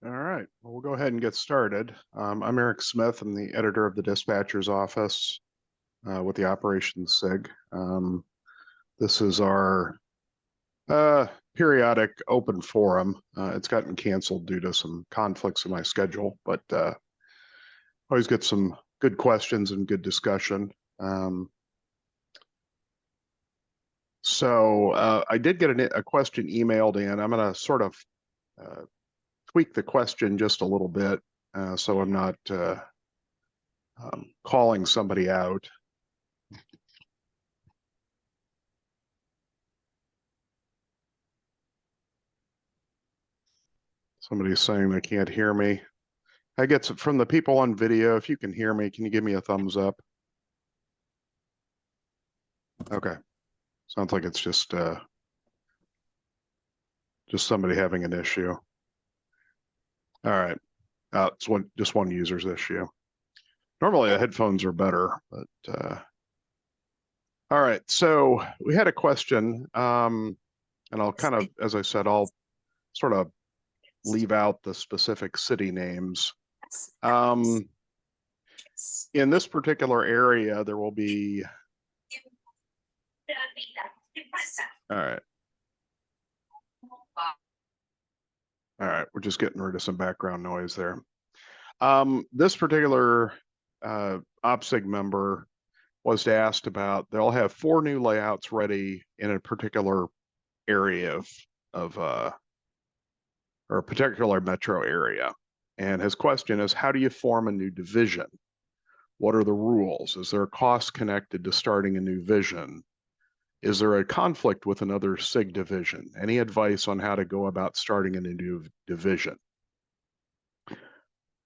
All right, well, we'll go ahead and get started. I'm Eric Smith. I'm the editor of the Dispatcher's Office with the Operations SIG. This is our periodic open forum. It's gotten canceled due to some conflicts in my schedule, but always get some good questions and good discussion. So I did get a question emailed in. I'm going to sort of tweak the question just a little bit so I'm not calling somebody out. Somebody's saying they can't hear me. I get it from the people on video. If you can hear me, can you give me a thumbs up? Okay. Sounds like it's just somebody having an issue. All right. It's just one user's issue. Normally the headphones are better, but all right. So we had a question, and I'll kind of, as I said, I'll sort of leave out the specific city names. In this particular area, there will be. All right. All right, we're just getting rid of some background noise there. This particular OPSIG member was asked about, they'll have 4 new layouts ready in a particular area of or a particular metro area. And his question is, how do you form a new division? What are the rules? Is there a cost connected to starting a new division? Is there a conflict with another SIG division? Any advice on how to go about starting a new division?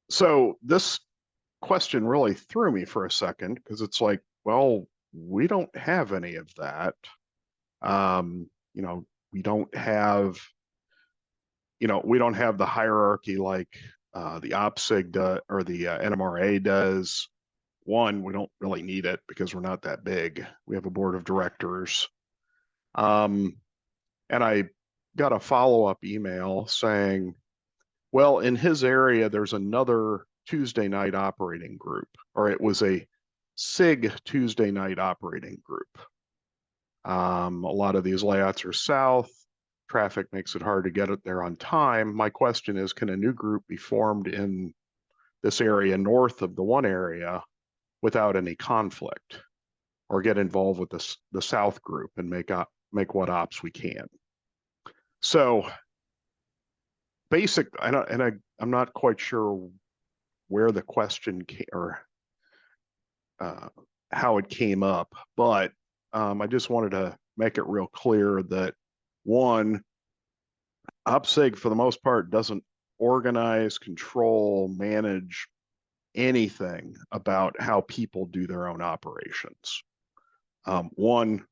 So this question really threw me for a second because it's like, well, we don't have any of that. We don't have, we don't have the hierarchy like the OPSIG or the NMRA does. One, we don't really need it because we're not that big. We have a board of directors. And I got a follow-up email saying, well, in his area, there's another Tuesday night operating group, or it was a SIG Tuesday night operating group. A lot of these layouts are south. Traffic makes it hard to get it there on time. My question is, can a new group be formed in this area north of the one area without any conflict, or get involved with the south group and make what ops we can? So I'm not quite sure where the question came or how it came up, but I just wanted to make it real clear that one, OPSIG for the most part doesn't organize, control, manage anything about how people do their own operations. One,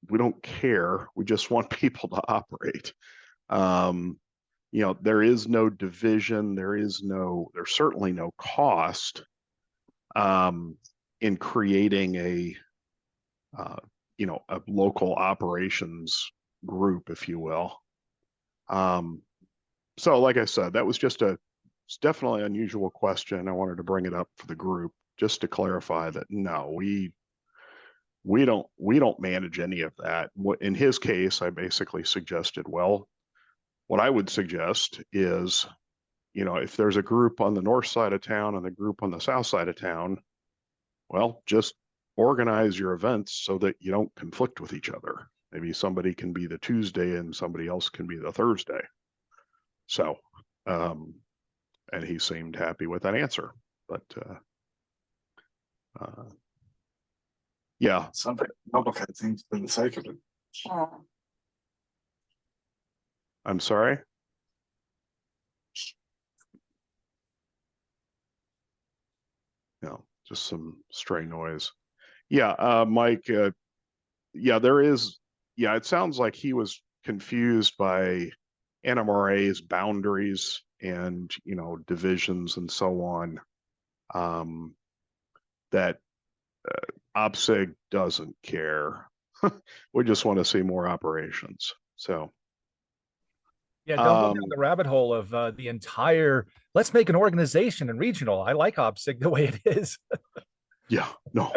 we don't care. We just want people to operate. There is no division. There's certainly no cost in creating a local operations group, if you will. So like I said, that was it's definitely an unusual question. I wanted to bring it up for the group just to clarify that no, we don't manage any of that. In his case, I basically suggested, well, what I would suggest is, if there's a group on the north side of town and a group on the south side of town, well, just organize your events so that you don't conflict with each other. Maybe somebody can be the Tuesday and somebody else can be the Thursday. So, and he seemed happy with that answer. But yeah. Something complicated things for the sake of it. I'm sorry. No, just some stray noise. Yeah, Mike. Yeah, there is. Yeah, it sounds like he was confused by NMRA's boundaries and divisions and so on. That OPSIG doesn't care. We just want to see more operations. So Yeah, don't go down Um, the rabbit hole of the entire. Let's make an organization and regional. I like OPSIG the way it is. yeah, no.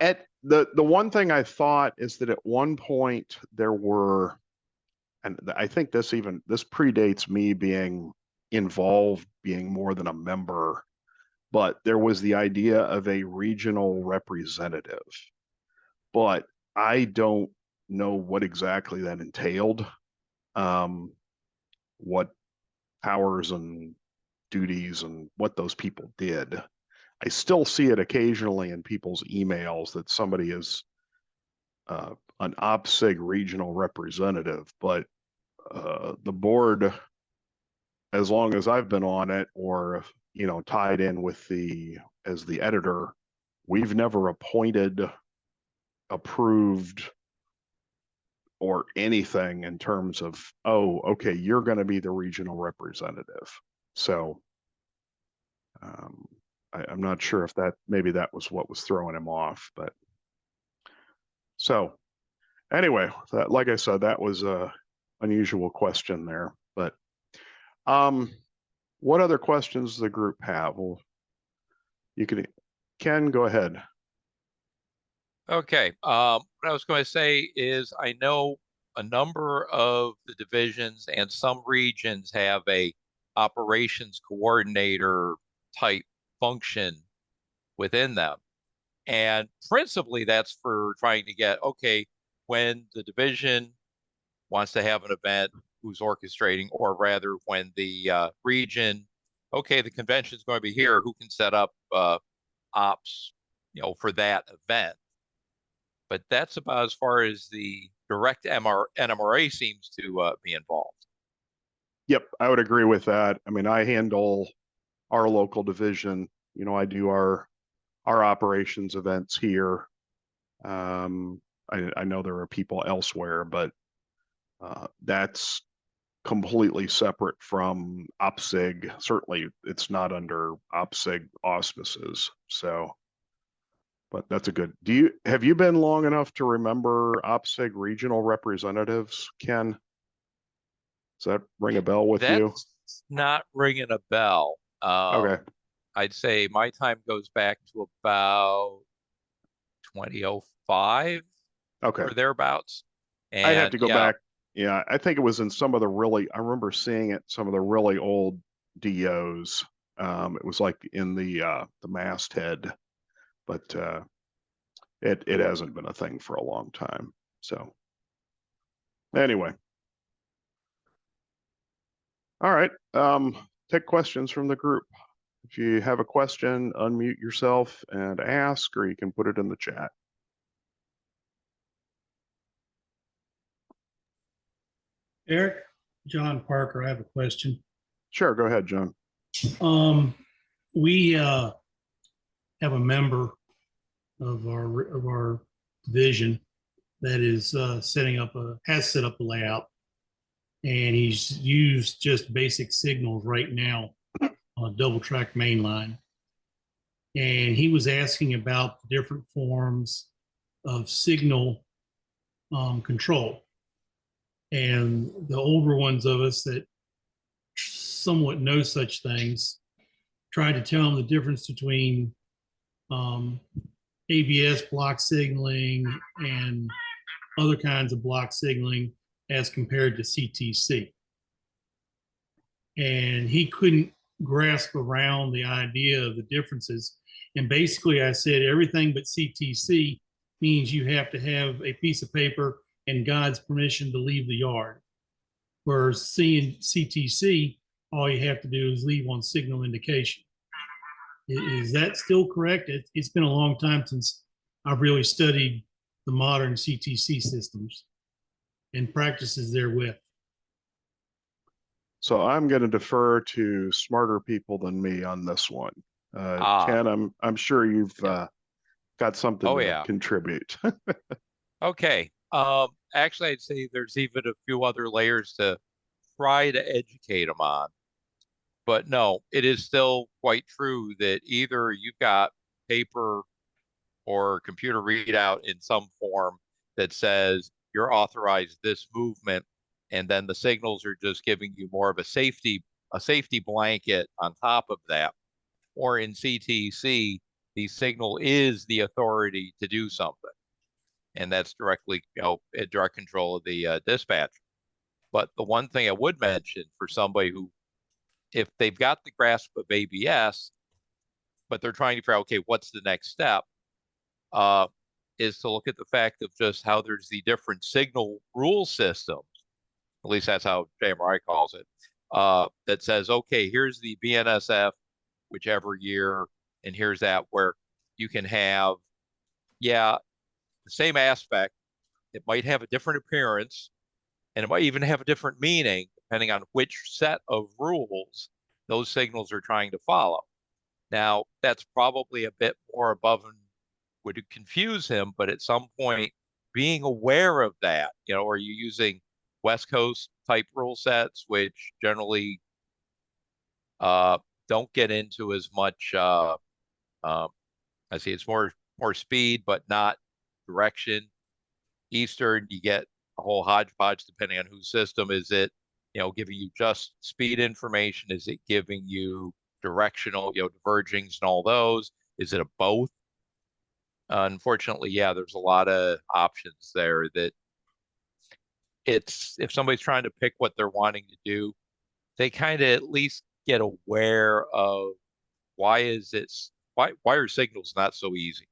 At the one thing I thought is that at one point there were, and I think this predates me being involved, being more than a member, but there was the idea of a regional representative. But I don't know what exactly that entailed, what powers and duties and what those people did. I still see it occasionally in people's emails that somebody is an OPSIG regional representative, but the board, as long as I've been on it or tied in with the as the editor, we've never appointed, approved, or anything in terms of, oh, okay, you're going to be the regional representative. So um, I'm not sure if maybe that was what was throwing him off, but so anyway, like I said, that was a unusual question there. But um, what other questions does the group have? Well, you can, Ken, go ahead. Okay. What I was going to say is I know a number of the divisions and some regions have a operations coordinator type function within them. And principally that's for trying to get, okay, when the division wants to have an event, who's orchestrating, or rather when the region, okay, the convention is going to be here, who can set up ops, for that event. But that's about as far as the direct NMRA seems to be involved. Yep, I would agree with that. I mean, I handle our local division. I do our operations events here. I know there are people elsewhere, but that's completely separate from OPSIG. Certainly, it's not under OPSIG auspices. So, but that's a good. Have you been long enough to remember OPSIG regional representatives, Ken? Does that ring a bell with you? That's not ringing a bell. Okay. I'd say my time goes back to about 2005 Okay. or thereabouts. I'd have And to go yeah, back. Yeah, I think it was in some of the I remember seeing it, some of the really old DOs. It was like in the masthead, but it hasn't been a thing for a long time. So anyway, all right. Take questions from the group. If you have a question, unmute yourself and ask, or you can put it in the chat. Eric, John Parker, I have a question. Sure, go ahead, John. We have a member of our division that is has set up a layout, and he's used just basic signals right now on a double track main line. And he was asking about the different forms of signal control. And the older ones of us that somewhat know such things tried to tell him the difference between ABS block signaling and other kinds of block signaling as compared to CTC. And he couldn't grasp around the idea of the differences. And basically, I said everything but CTC means you have to have a piece of paper and God's permission to leave the yard. Whereas seeing CTC, all you have to do is leave on signal indication. Is that still correct? It's been a long time since I've really studied the modern CTC systems and practices therewith. So I'm going to defer to smarter people than me on this one. ah, Ken, I'm sure you've yeah. got something Oh to yeah. contribute. Okay. Actually, I'd say there's even a few other layers to try to educate them on. But no, it is still quite true that either you've got paper or computer readout in some form that says you're authorized this movement and then the signals are just giving you more of a safety blanket on top of that. Or in CTC, the signal is the authority to do something, and that's directly, at direct control of the dispatcher. But the one thing I would mention for somebody who, if they've got the grasp of ABS, but they're trying to figure out, okay, what's the next step, is to look at the fact of just how there's the different signal rule systems. At least that's how JMRI calls it. That says, okay, here's the BNSF, whichever year, and here's that, where you can have, the same aspect. It might have a different appearance, and it might even have a different meaning depending on which set of rules those signals are trying to follow. Now, that's probably a bit more above and would confuse him, but at some point, being aware of that, are you using West Coast type rule sets, which generally don't get into as much, I see it's more speed, but not direction. Eastern, you get a whole hodgepodge depending on whose system. Is it, giving you just speed information? Is it giving you directional, divergings and all those? Is it a both? Unfortunately, there's a lot of options there that if somebody's trying to pick what they're wanting to do, they kind of at least get aware of why are signals not so easy?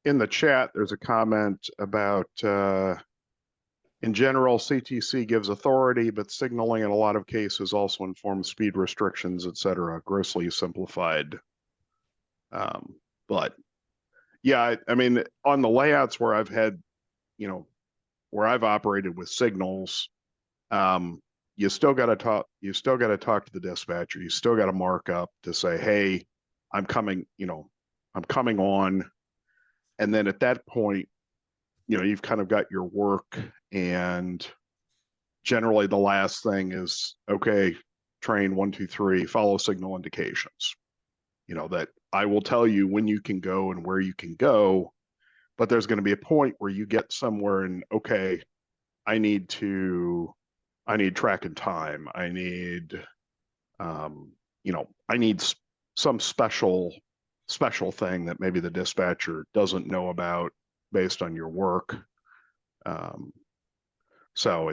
In the chat, there's a comment about, in general, CTC gives authority, but signaling in a lot of cases also informs speed restrictions, etc. Grossly simplified. But yeah, I mean, on the layouts where I've had, where I've operated with signals, you still got to talk to the dispatcher. You still got to mark up to say, hey, I'm coming on. And then at that point, you've kind of got your work, and generally the last thing is, okay, train 1, 2, 3, follow signal indications. That I will tell you when you can go and where you can go, but there's going to be a point where you get somewhere and, okay, I need track and time. I need, I need some special thing that maybe the dispatcher doesn't know about based on your work. So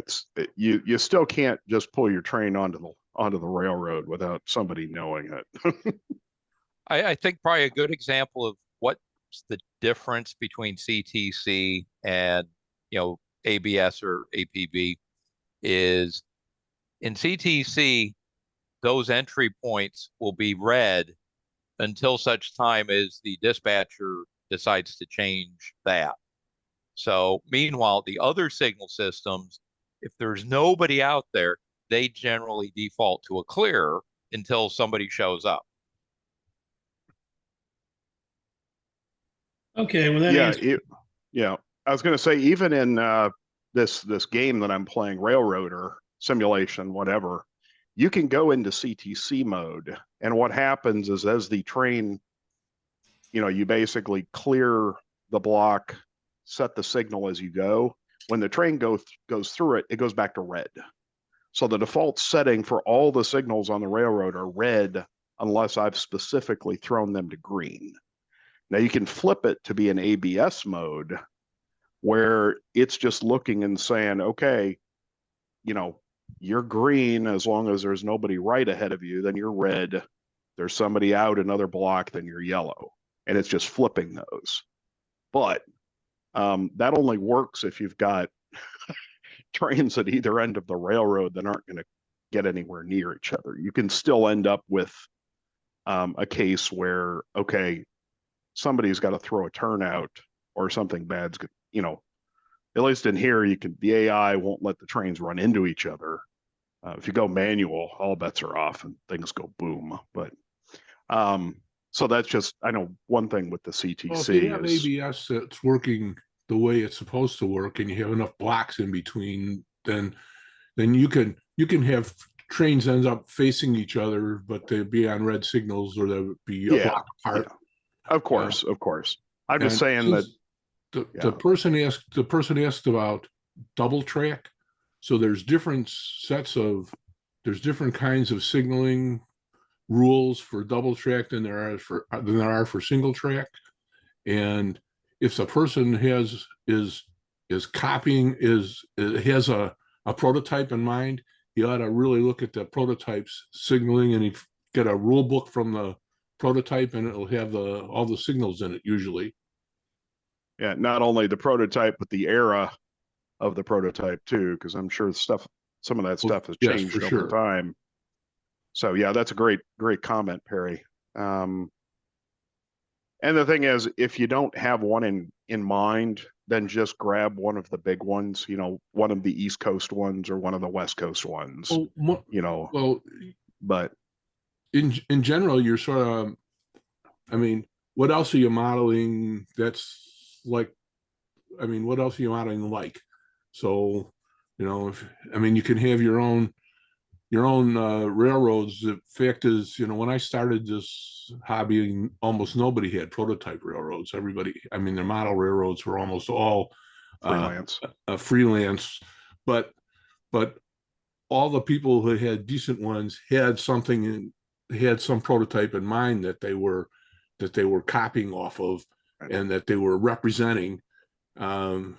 you still can't just pull your train onto the railroad without somebody knowing it. I think probably a good example of what's the difference between CTC and ABS or APB is, in CTC, those entry points will be red until such time as the dispatcher decides to change that. So meanwhile, the other signal systems, if there's nobody out there, they generally default to a clear until somebody shows up. Okay, well that answers. I was going to say, even in this game that I'm playing, Railroader Simulation, whatever, you can go into CTC mode, and what happens is, as the train, you basically clear the block, set the signal as you go. When the train goes through it, it goes back to red. So the default setting for all the signals on the railroad are red unless I've specifically thrown them to green. Now you can flip it to be an ABS mode where it's just looking and saying, okay, you're green as long as there's nobody right ahead of you, then you're red. There's somebody out another block, then you're yellow. And it's just flipping those. But that only works if you've got trains at either end of the railroad that aren't going to get anywhere near each other. You can still end up with a case where, okay, somebody's got to throw a turnout or something bad's, at least in here, the AI won't let the trains run into each other. If you go manual, all bets are off and things go boom. But so that's just, I know one thing with the CTC. Well, if you have ABS that's working the way it's supposed to work, and you have enough blocks in between, then you can have trains ends up facing each other, but they'd be on red signals, or they would be a block apart. Yeah. Of course. I'm just And saying that, the yeah. person asked about double track. So there's different kinds of signaling rules for double track than there are for single track. And if the person has a prototype in mind, you ought to really look at the prototype's signaling, and get a rule book from the prototype, and it'll have all the signals in it usually. Yeah, not only the prototype, but the era of the prototype too, because I'm sure some of that stuff has Yes, changed for over sure. time. So yeah, that's a great comment, Perry. And the thing is, if you don't have one in mind, then just grab one of the big ones, one of the East Coast ones or one of the West Coast ones, Well, but in general, you're sort of, I mean, what else are you modeling that's like, what else are you modeling like? So, you can have your own railroads. The fact is, when I started this hobby, almost nobody had prototype railroads. Everybody, their model railroads were almost all freelance. Freelance, but all the people who had decent ones had some prototype in mind that they were copying off of, and that they were representing. And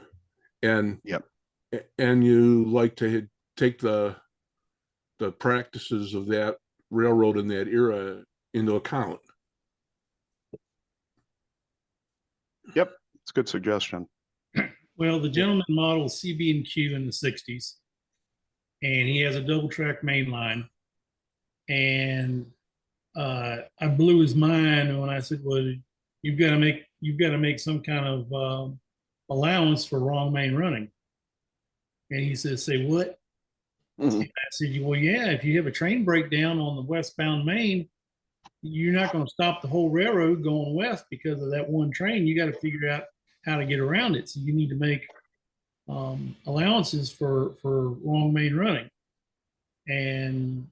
yep. And you like to take the practices of that railroad in that era into account. Yep, it's a good suggestion. Well, the gentleman modeled CB&Q in the 60s, and he has a double track main line. And I blew his mind when I said, "Well, you've got to make some kind of allowance for wrong main running." And he says, "Say what?" Mhm. I said, "Well, yeah, if you have a train breakdown on the westbound main, you're not going to stop the whole railroad going west because of that one train. You got to figure out how to get around it. So you need to make allowances for wrong main running." And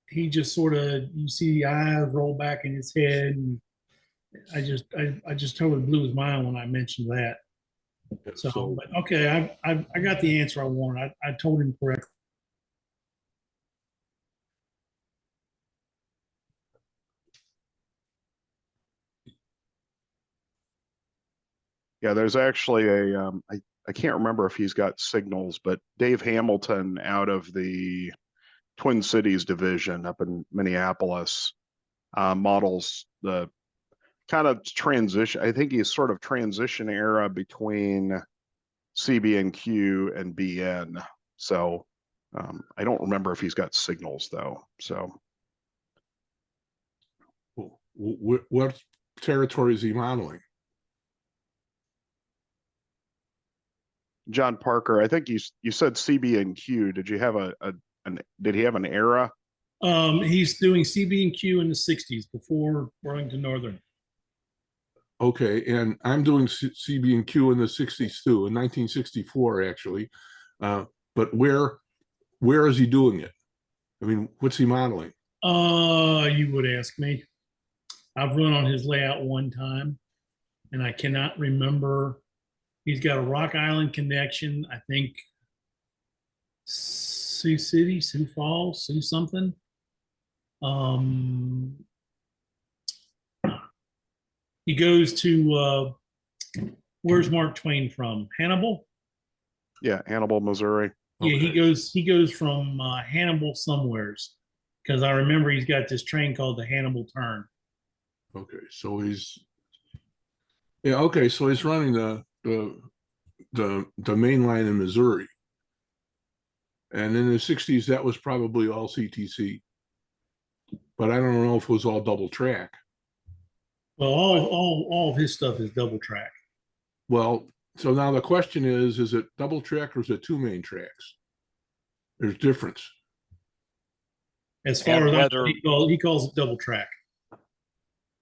he just sort of, you see the eyes roll back in his head, and I just totally blew his mind when I mentioned that. So, but okay, I got the answer I wanted. I told him correctly. Yeah, there's actually I can't remember if he's got signals, but Dave Hamilton out of the Twin Cities division up in Minneapolis models the kind of transition. I think he's sort of transition era between CB&Q and BN. So I don't remember if he's got signals though. So what territory is he modeling? John Parker, I think you said CB&Q. Did you have did he have an era? He's doing CB&Q in the 60s before Burlington Northern. Okay, and I'm doing CB&Q in the 60s too, in 1964 actually. But where is he doing it? What's he modeling? You would ask me. I've run on his layout one time, and I cannot remember. He's got a Rock Island connection, I think Sioux City, Sioux Falls, Sioux something. He goes to where's Mark Twain from? Hannibal? Yeah, Hannibal, Missouri. Yeah, Okay. he goes from Hannibal somewheres, because I remember he's got this train called the Hannibal Turn. Okay, so he's running the main line in Missouri. And in the 60s, that was probably all CTC. But I don't know if it was all double track. Well, all of his stuff is double track. Well, so now the question is it double track or is it two main tracks? There's difference. As far as whether he calls it double track.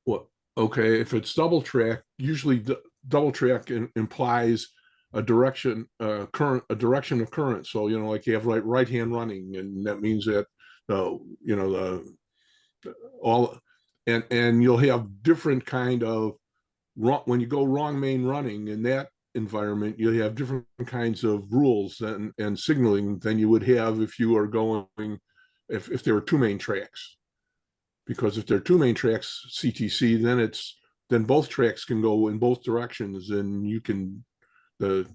Well, okay, if it's double track, usually double track implies a direction of current. So like you have right hand running, and that means that all and you'll have different kind of when you go wrong main running in that environment, you have different kinds of rules and signaling than you would have if you are going, if there were two main tracks. Because if there are two main tracks CTC, then both tracks can go in both directions, and you can, the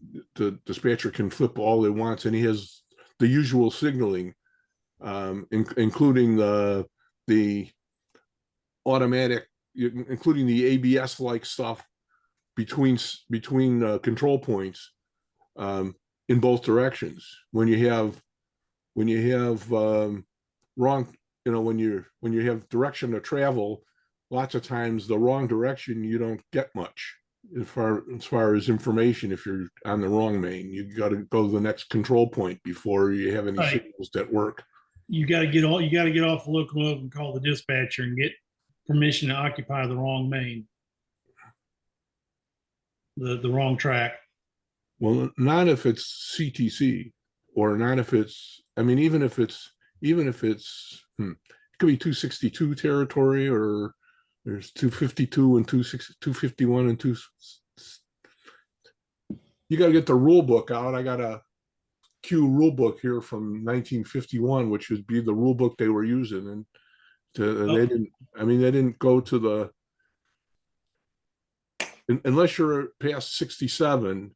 dispatcher can flip all it wants, and he has the usual signaling, including the automatic, including the ABS like stuff between control points, in both directions. When you have wrong, when you have direction to travel, lots of times the wrong direction, you don't get much as far as information. If you're on the wrong main, you got to go to the next control point before you have any Right. signals that work. You got to get off the locomotive and call the dispatcher and get permission to occupy the wrong main, the wrong track. Well, not if it's CTC, or not if it's, I mean, even if it's it could be 262 territory, or there's 252 and 251 and 2. You got to get the rule book out. I got a Q rule book here from 1951, which would be the rule book they were using, and they didn't go to the, unless you're past 67.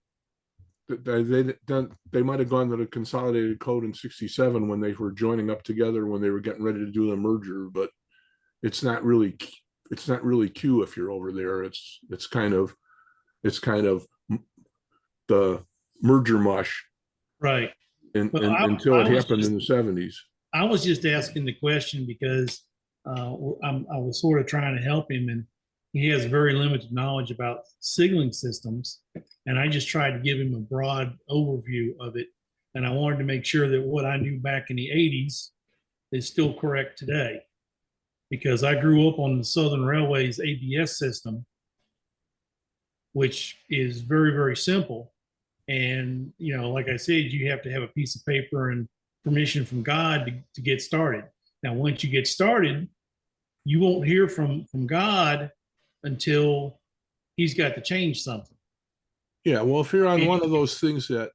They might have gone to the consolidated code in 67 when they were joining up together, when they were getting ready to do the merger, but it's not really Q if you're over there. It's kind of the merger mush, Right. until it happened in the 70s. I was just asking the question because I was sort of trying to help him, and he has very limited knowledge about signaling systems. And I just tried to give him a broad overview of it. And I wanted to make sure that what I knew back in the 80s is still correct today. Because I grew up on the Southern Railway's ABS system, which is very, very simple. And, like I said, you have to have a piece of paper and permission from God to get started. Now, once you get started, you won't hear from God until he's got to change something. Yeah, well, if you're on one of those things if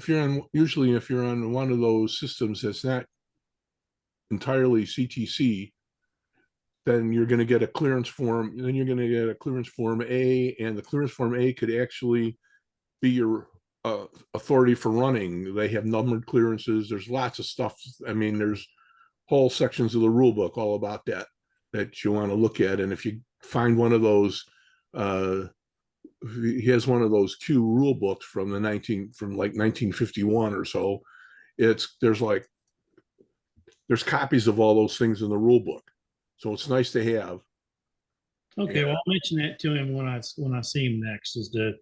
you're on one of those systems that's not entirely CTC, then you're going to get a clearance form. Then you're going to get a clearance form A, and the clearance form A could actually be your authority for running. They have numbered clearances. There's lots of stuff. I mean, there's whole sections of the rule book all about that you want to look at. And if you find one of those, he has one of those Q rule books from like 1951 or so. There's copies of all those things in the rule book, so it's nice to have. Okay, well, I'll mention that to him when I see him next, is to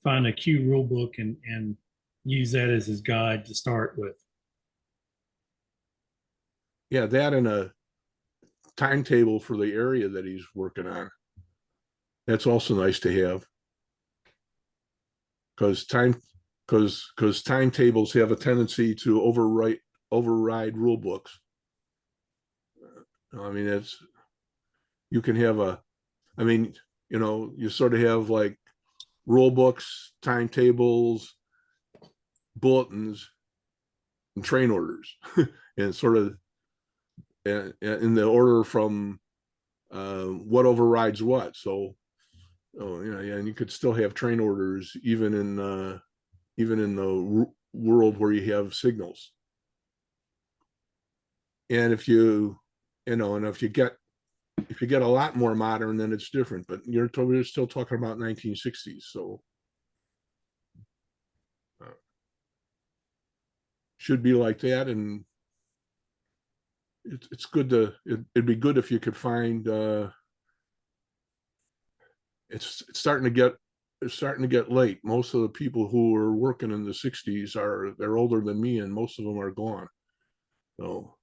find a Q rule book and use that as his guide to start with. Yeah, that and a timetable for the area that he's working on. That's also nice to have. Because timetables have a tendency to override rule books. I mean, you can have you sort of have like rule books, timetables, bulletins, and train orders, and sort of in the order from what overrides what. So, and you could still have train orders even in the world where you have signals. And if you get a lot more modern, then it's different. But we're still talking about 1960s, so should be like that. And it's good it'd be good if you could find. It's starting to get late. Most of the people who were working in the 60s they're older than me, and most of them are gone. So,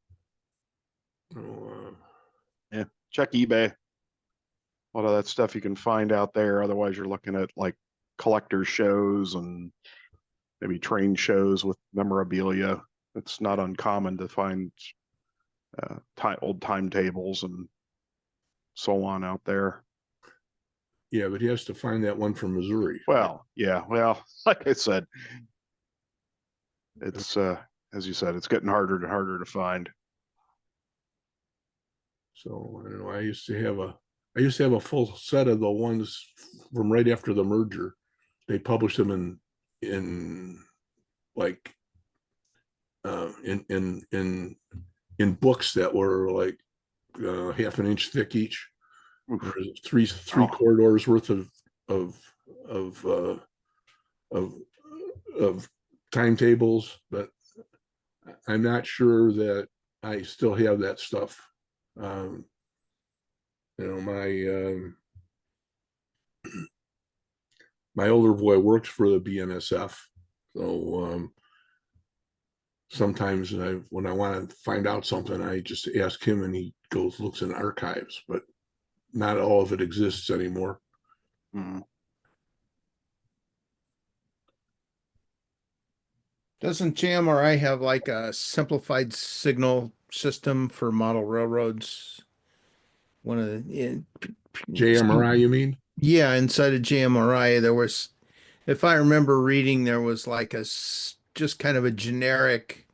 Yeah, check eBay. A lot of that stuff you can find out there. Otherwise, you're looking at like collector shows and maybe train shows with memorabilia. It's not uncommon to find old timetables and so on out there. Yeah, but he has to find that one from Missouri. Well, yeah, well, like I said, it's as you said, it's getting harder and harder to find. So I don't know. I used to have a full set of the ones from right after the merger. They published them in like in books that were like half an inch thick each. There's three Oh. corridors worth of of uh, of of timetables, but I'm not sure that I still have that stuff. You know, my older boy works for the BNSF, so sometimes when I want to find out something, I just ask him, and he goes looks in archives, but not all of it exists anymore. Mm. Doesn't JMRI have like a simplified signal system for model railroads? One of the JMRI, you mean? yeah, inside of JMRI there was, if I remember reading, there was like just kind of a generic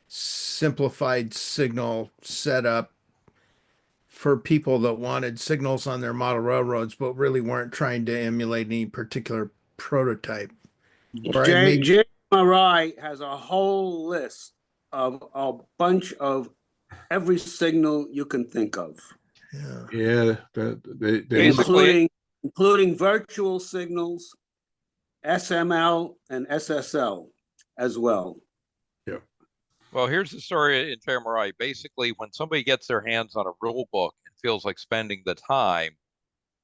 simplified signal setup for people that wanted signals on their model railroads, but really weren't trying to emulate any particular prototype. Or I may, JMRI has a whole list of a bunch of every signal you can think of, yeah. Yeah, they Basically, including virtual signals, SML and SSL as well. well, here's the story in JMRI. Basically, when somebody gets their hands on a rule book and feels like spending the time,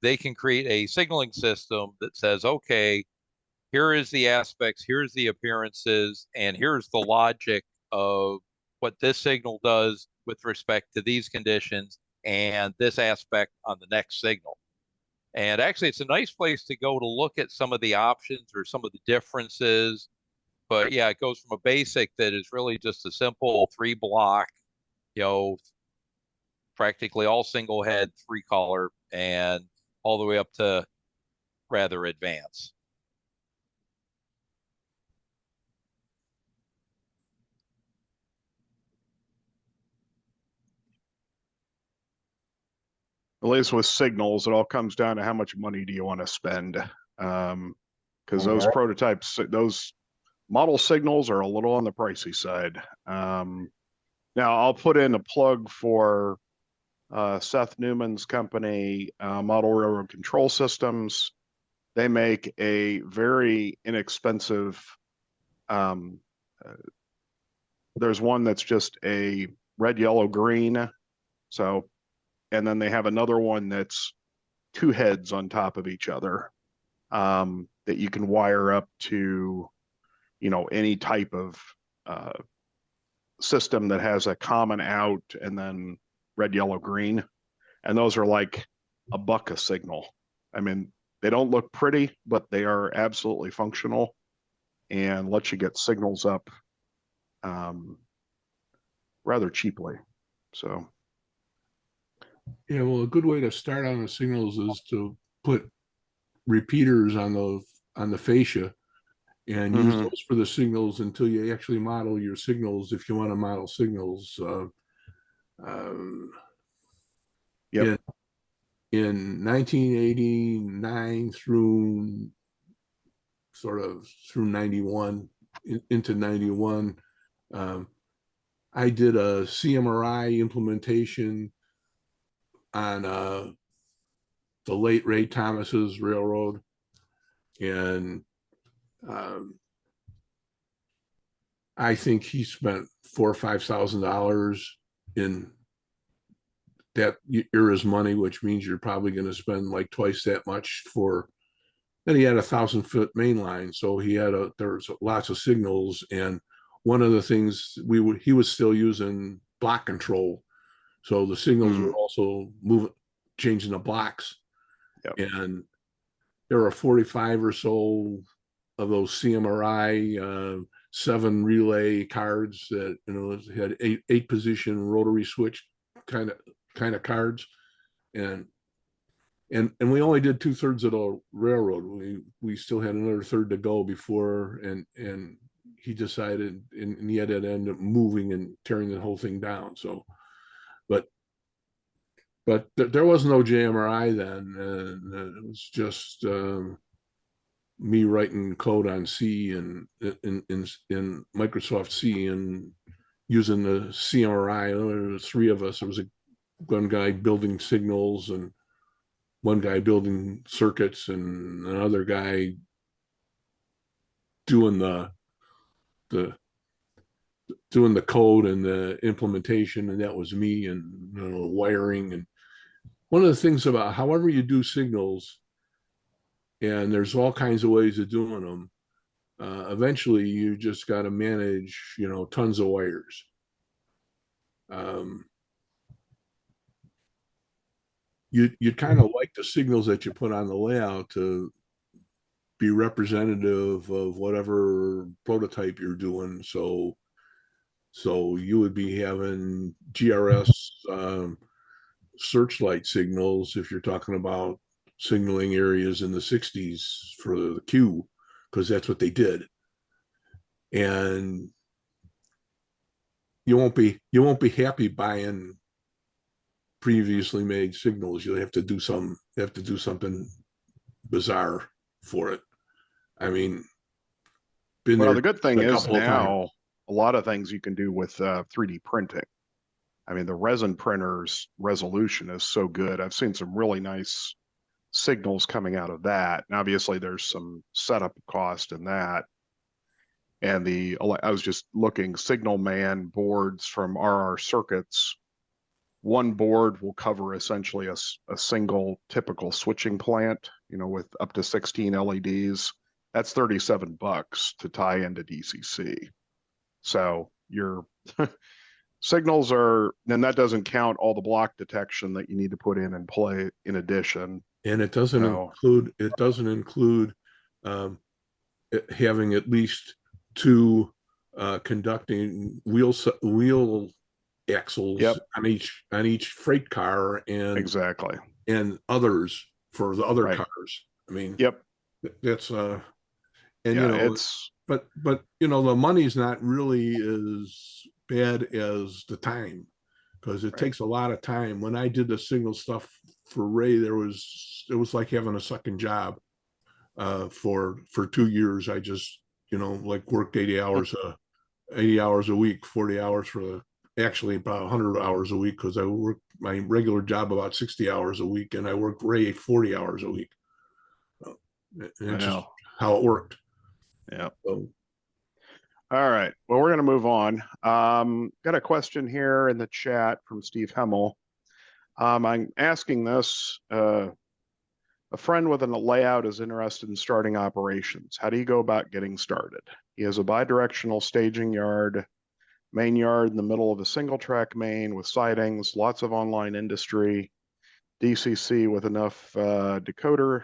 they can create a signaling system that says, okay, here is the aspects, here's the appearances, and here's the logic of what this signal does with respect to these conditions and this aspect on the next signal. And actually, it's a nice place to go to look at some of the options or some of the differences. But yeah, it goes from a basic that is really just a simple 3-block, you know, practically all single head, 3-color, and all the way up to rather advanced. At least with signals, it all comes down to how much money do you want to spend. Because those prototypes, those model signals are a little on the pricey side. Now I'll put in a plug for Seth Newman's company, Model Railroad Control Systems. They make a very inexpensive, there's one that's just a red, yellow, green. So, and then they have another one that's 2 heads on top of each other, that you can wire up to, you know, any type of system that has a common out and then red, yellow, green. And those are like $1 a signal. I mean, they don't look pretty, but they are absolutely functional and let you get signals up rather cheaply. So Yeah, well, a good way to start on the signals is to put repeaters on the fascia and use those for the signals until you actually model your signals. If you want to model signals, yep. In 1989 through 91 into 91, I did a CMRI implementation on the late Ray Thomas's railroad, and I think he spent $4,000 or $5,000 in that era's money, which means you're probably going to spend like twice that much for. Then he had a 1,000-foot main line, so there's lots of signals, and one of the things he was still using block control, so the signals were also changing the blocks. Yep. And there were 45 or so of those CMRI 7 relay cards that, you know, had 8-position rotary switch kind of cards, and and we only did 2/3 of the railroad. We still had another third to go before, and he decided, and he had to end up moving and tearing the whole thing down. So, but there was no JMRI then, and it was just me writing code on C and in Microsoft C and using the CMRI. There were three of us. There was one guy building signals and one guy building circuits and another guy doing the doing the code and the implementation, and that was me, and wiring. And one of the things about however you do signals, and there's all kinds of ways of doing them, eventually you just got to manage tons of wires. You'd kind of like the signals that you put on the layout to be representative of whatever prototype you're doing. So you would be having GRS searchlight signals if you're talking about signaling areas in the 60s for the Q, because that's what they did. And you won't be happy buying previously made signals. You'll have to do something bizarre for it. I mean, well, the good thing is now a lot of things you can do with 3D printing. I mean, the resin printer's resolution is so good. I've seen some really nice signals coming out of that. And obviously there's some setup cost in that. And I was just looking, Signal Man boards from RR Circuits. One board will cover essentially a single typical switching plant, with up to 16 LEDs. That's $37 to tie into DCC. So your signals are, and that doesn't count all the block detection that you need to put in and play in addition. And it doesn't include having at least two conducting wheel axles on each freight car, and exactly, and others for the other cars. I mean, that's it's but the money's not really as bad as the time, because it takes a lot of time. When I did the signal stuff for Ray, it was like having a second job. For 2 years, I just worked 80 hours a week, 40 hours actually about 100 hours a week, because I worked my regular job about 60 hours a week, and I worked Ray 40 hours a week. That's just how it worked. Yeah. So, all right. Well, we're going to move on. Got a question here in the chat from Steve Hemmel. I'm asking this. A friend with a layout is interested in starting operations. How do you go about getting started? He has a bidirectional staging yard, main yard in the middle of a single track main with sidings, lots of online industry, DCC with enough decoder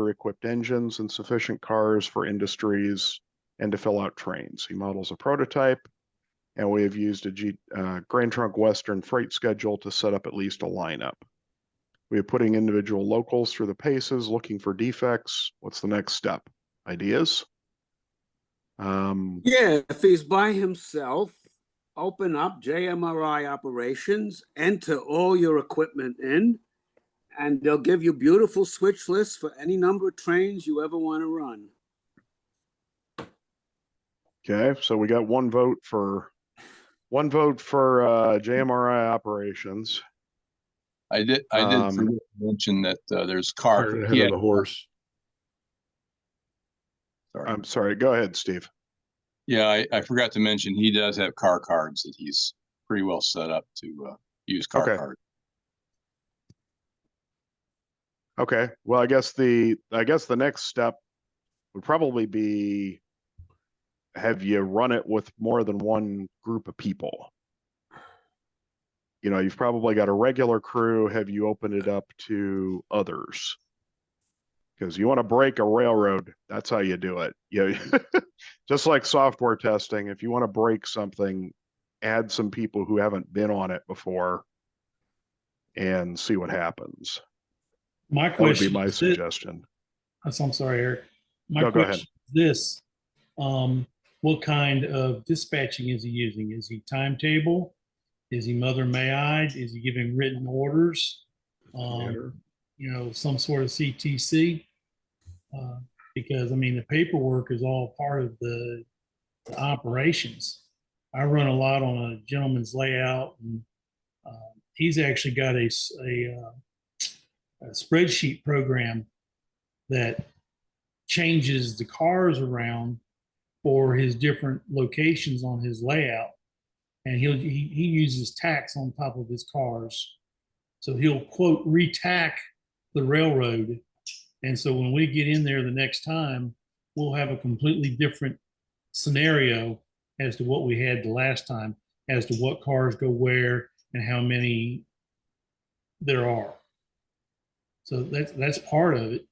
equipped engines and sufficient cars for industries and to fill out trains. He models a prototype, and we have used a Grand Trunk Western freight schedule to set up at least a lineup. We are putting individual locals through the paces, looking for defects. What's the next step? Ideas? Yeah, if he's by himself, open up JMRI operations, enter all your equipment in, and they'll give you beautiful switch lists for any number of trains you ever want to run. Okay, so we got one vote for JMRI operations. I did forget to mention that there's car ahead of the horse. Sorry. I'm sorry. Go ahead, Steve. Yeah, I forgot to mention he does have car cards that he's pretty well set up to use car cards. Okay. Well, I guess the next step would probably be, have you run it with more than one group of people? You've probably got a regular crew. Have you opened it up to others? Because you want to break a railroad, that's how you do it. Just like software testing, if you want to break something, add some people who haven't been on it before and see what happens. My That would be question my is this- suggestion. I'm sorry, Eric. My No, go ahead. question is this, what kind of dispatching is he using? Is he timetable? Is he mother may I? Is he giving written orders? You know, some sort of CTC? Because I mean, the paperwork is all part of the operations. I run a lot on a gentleman's layout, and he's actually got a spreadsheet program that changes the cars around for his different locations on his layout, and he uses tacks on top of his cars, so he'll quote retack the railroad, and so when we get in there the next time, we'll have a completely different scenario as to what we had the last time, as to what cars go where and how many there are. So that's part of it.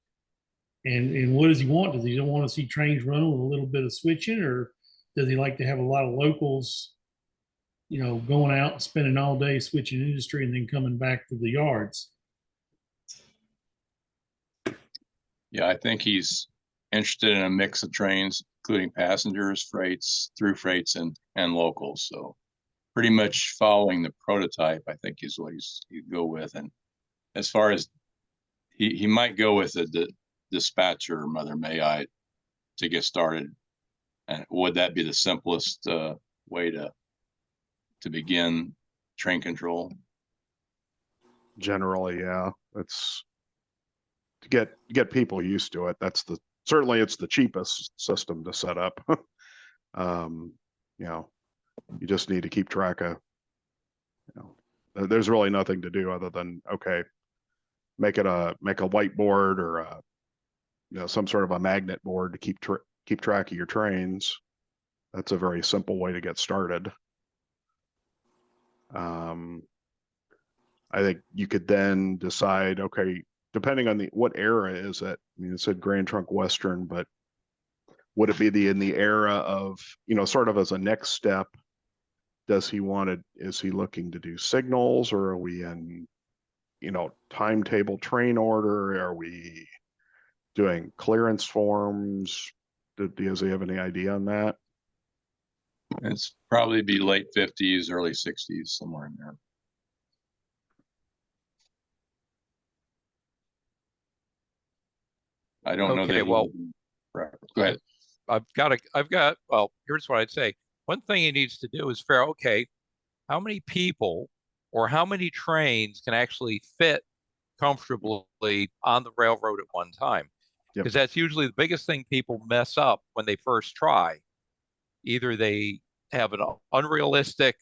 And what does he want? Does he don't want to see trains running with a little bit of switching, or does he like to have a lot of locals, you know, going out and spending all day switching industry and then coming back to the yards? Yeah, I think he's interested in a mix of trains, including passengers, freights, through freights, and locals. So pretty much following the prototype, I think is what he'd go with. And as far as he might go with the dispatcher, mother may I, to get started. And would that be the simplest way to begin train control? Generally, yeah, it's to get people used to it. That's certainly it's the cheapest system to set up. You know, you just need to keep track of, you know, there's really nothing to do other than, okay, make a whiteboard or you know, some sort of a magnet board to keep track of your trains. That's a very simple way to get started. I think you could then decide, okay, depending on what era is it? I mean, it said Grand Trunk Western, but would it be in the era of, you know, sort of as a next step, is he looking to do signals, or are we in, you know, timetable train order? Are we doing clearance forms? Does he have any idea on that? It's probably be late 50s, early 60s, somewhere in there. I don't know Okay, that. well, Go ahead. Well, here's what I'd say. One thing he needs to do is figure out, okay, how many people or how many trains can actually fit comfortably on the railroad at one time? Because that's usually the biggest thing people mess up when they first try. Either they have an unrealistic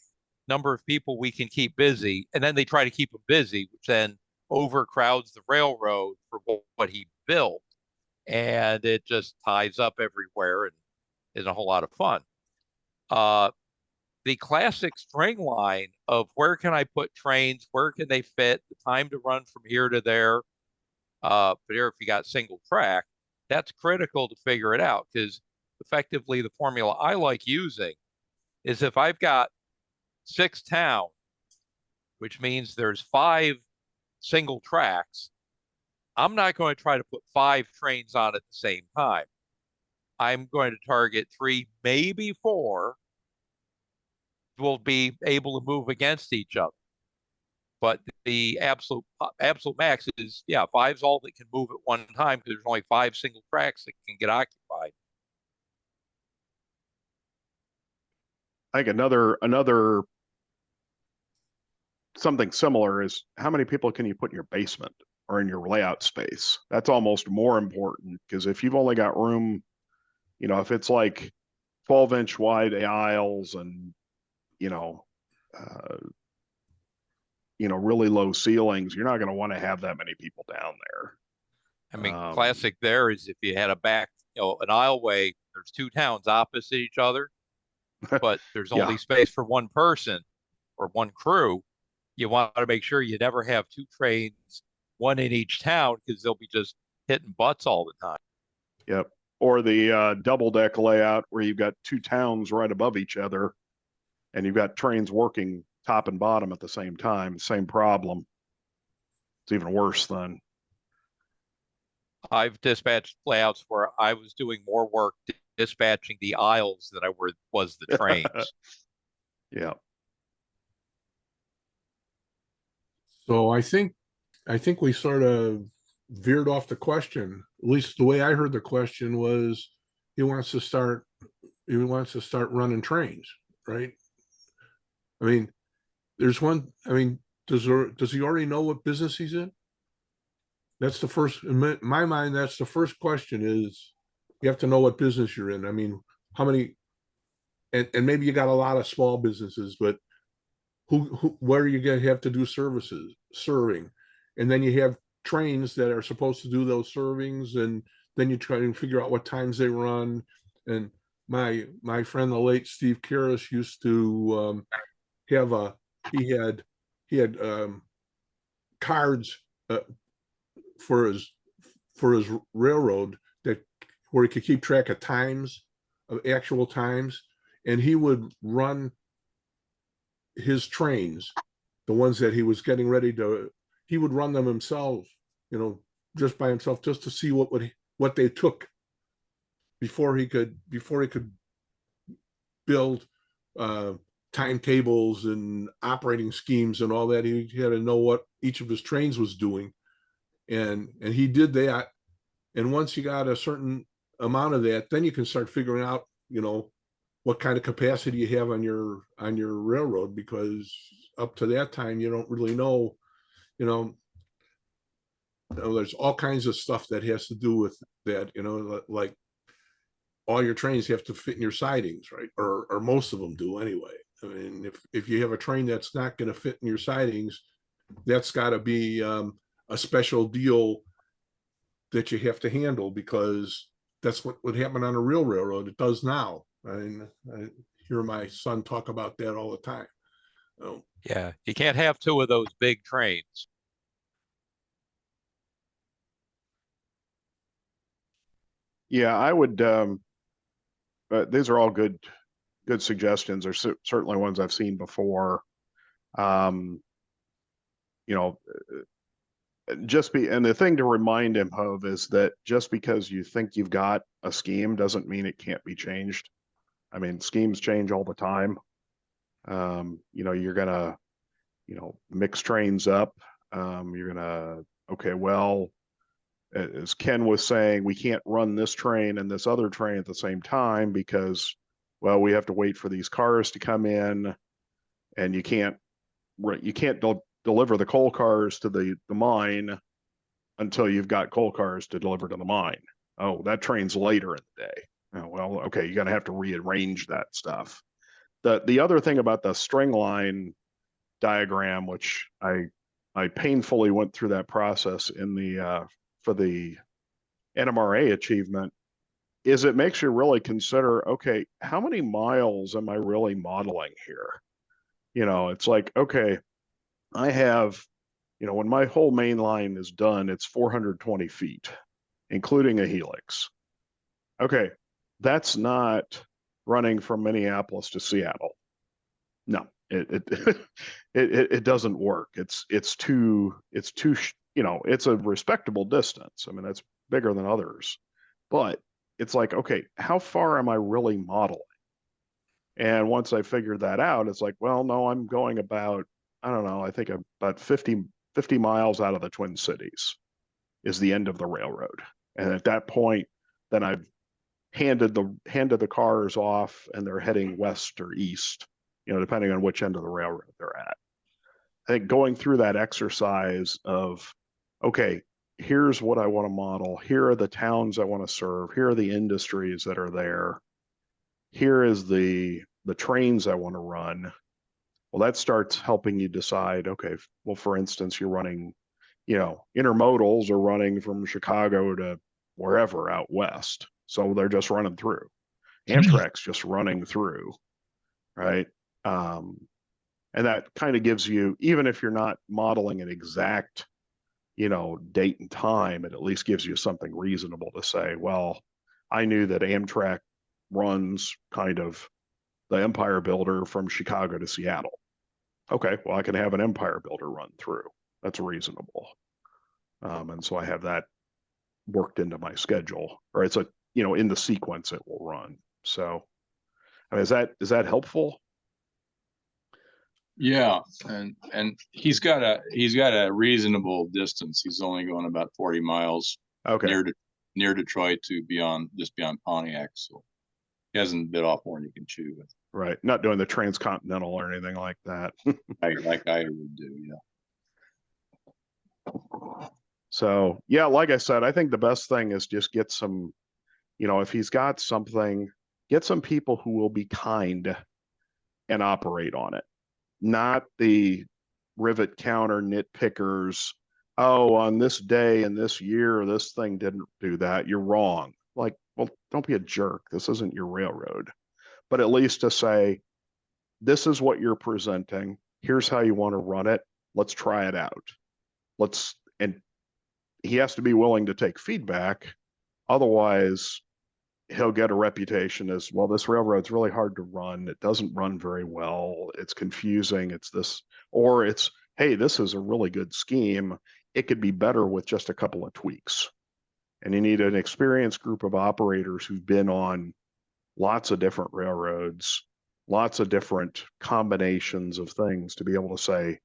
number of people we can keep busy, and then they try to keep them busy, which then overcrowds the railroad for what he built, and it just ties up everywhere and isn't a whole lot of fun. The classic string line of where can I put trains, where can they fit, the time to run from here to there. But here, if you got single track, that's critical to figure it out, because effectively the formula I like using is if I've got 6 towns, which means there's 5 single tracks, I'm not going to try to put 5 trains on at the same time. I'm going to target 3, maybe 4 will be able to move against each other. But the absolute max is, yeah, 5's all that can move at one time, because there's only 5 single tracks that can get occupied. I think another something similar is how many people can you put in your basement or in your layout space? That's almost more important, because if you've only got room, you know, if it's like 12-inch wide aisles and, you know, really low ceilings, you're not going to want to have that many people down there. I mean, classic there is if you had an aisleway, there's 2 towns opposite each other, but there's only space for one person or one crew. You want to make sure you never have 2 trains, one in each town, because they'll be just hitting butts all the time. Yep. Or the double deck layout where you've got 2 towns right above each other and you've got trains working top and bottom at the same time, same problem. It's even worse than, I've dispatched layouts where I was doing more work dispatching the aisles than was the trains. yeah. So I think we sort of veered off the question. At least the way I heard the question was he wants to start running trains, right? I mean, there's one, I mean, does he already know what business he's in? That's the first, in my mind, that's the first question is you have to know what business you're in. I mean, how many, and maybe you got a lot of small businesses, but where are you going to have to do serving? And then you have trains that are supposed to do those servings, and then you try to figure out what times they run. And my friend, the late Steve Karras, used to have he had cards for his railroad that where he could keep track of times, of actual times, and he would run his trains, the ones that he was getting ready to, he would run them himself, just by himself, just to see what they took before he could build timetables and operating schemes and all that. He had to know what each of his trains was doing, and he did that. And once you got a certain amount of that, then you can start figuring out, what kind of capacity you have on your railroad, because up to that time you don't really know, there's all kinds of stuff that has to do with that, like all your trains have to fit in your sidings, right? Or most of them do anyway. I mean, if you have a train that's not going to fit in your sidings, that's got to be a special deal that you have to handle, because that's what would happen on a real railroad. It does now. I mean, I hear my son talk about that all the time. Oh, Yeah, you can't have two of those big trains. Yeah, I would, these are all good suggestions. They're certainly ones I've seen before. Um, you know, and the thing to remind him of is that just because you think you've got a scheme doesn't mean it can't be changed. I mean, schemes change all the time. You're gonna, mix trains up. You're gonna, okay, well, as Ken was saying, we can't run this train and this other train at the same time because, well, we have to wait for these cars to come in, and you can't deliver the coal cars to the mine until you've got coal cars to deliver to the mine. Oh, that train's later in the day. Oh, well, okay, you're gonna have to rearrange that stuff. The other thing about the string line diagram, which I painfully went through that process in the for the NMRA achievement, is it makes you really consider, okay, how many miles am I really modeling here? It's like, okay, I have, when my whole main line is done, it's 420 feet, including a helix. Okay, that's not running from Minneapolis to Seattle. No, it doesn't work. It's too, it's a respectable distance. I mean, that's bigger than others, but it's like, okay, how far am I really modeling? And once I figured that out, it's like, well, no, I'm going about, I don't know, I think about 50 miles out of the Twin Cities is the end of the railroad. And at that point, then I've handed the cars off and they're heading west or east, depending on which end of the railroad they're at. I think going through that exercise of, okay, here's what I want to model. Here are the towns I want to serve. Here are the industries that are there. Here is the trains I want to run. Well, that starts helping you decide, okay, well, for instance, you're running, intermodals are running from Chicago to wherever out west. So they're just running through. Amtrak's just running through, right? And that kind of gives you, even if you're not modeling an exact, date and time, it at least gives you something reasonable to say, well, I knew that Amtrak runs kind of the Empire Builder from Chicago to Seattle. Okay, well, I can have an Empire Builder run through. That's reasonable. And so I have that worked into my schedule, or it's a, in the sequence it will run. So I mean, is that helpful? Yeah, and he's got a reasonable distance. He's only going about 40 miles Okay. near Detroit to beyond Pontiac. So he hasn't bit off more than he can chew. Right. Not doing the transcontinental or anything like that. like I would do, yeah. So yeah, like I said, I think the best thing is just get some, if he's got something, get some people who will be kind and operate on it. Not the rivet counter nitpickers. Oh, on this day and this year, this thing didn't do that. You're wrong. Like, well, don't be a jerk. This isn't your railroad. But at least to say, this is what you're presenting. Here's how you want to run it. Let's try it out. And he has to be willing to take feedback. Otherwise, he'll get a reputation as, well, this railroad's really hard to run. It doesn't run very well. It's confusing. It's this, or it's, hey, this is a really good scheme. It could be better with just a couple of tweaks. And you need an experienced group of operators who've been on lots of different railroads, lots of different combinations of things to be able to say,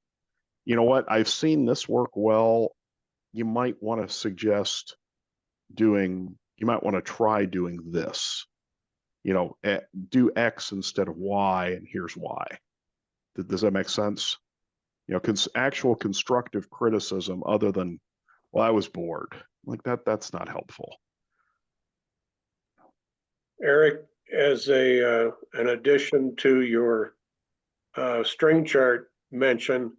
you know what, I've seen this work well. You might want to suggest you might want to try doing this, do X instead of Y, and here's why. Does that make sense? Actual constructive criticism other than, well, I was bored. Like that's not helpful. Eric, as an addition to your string chart mention,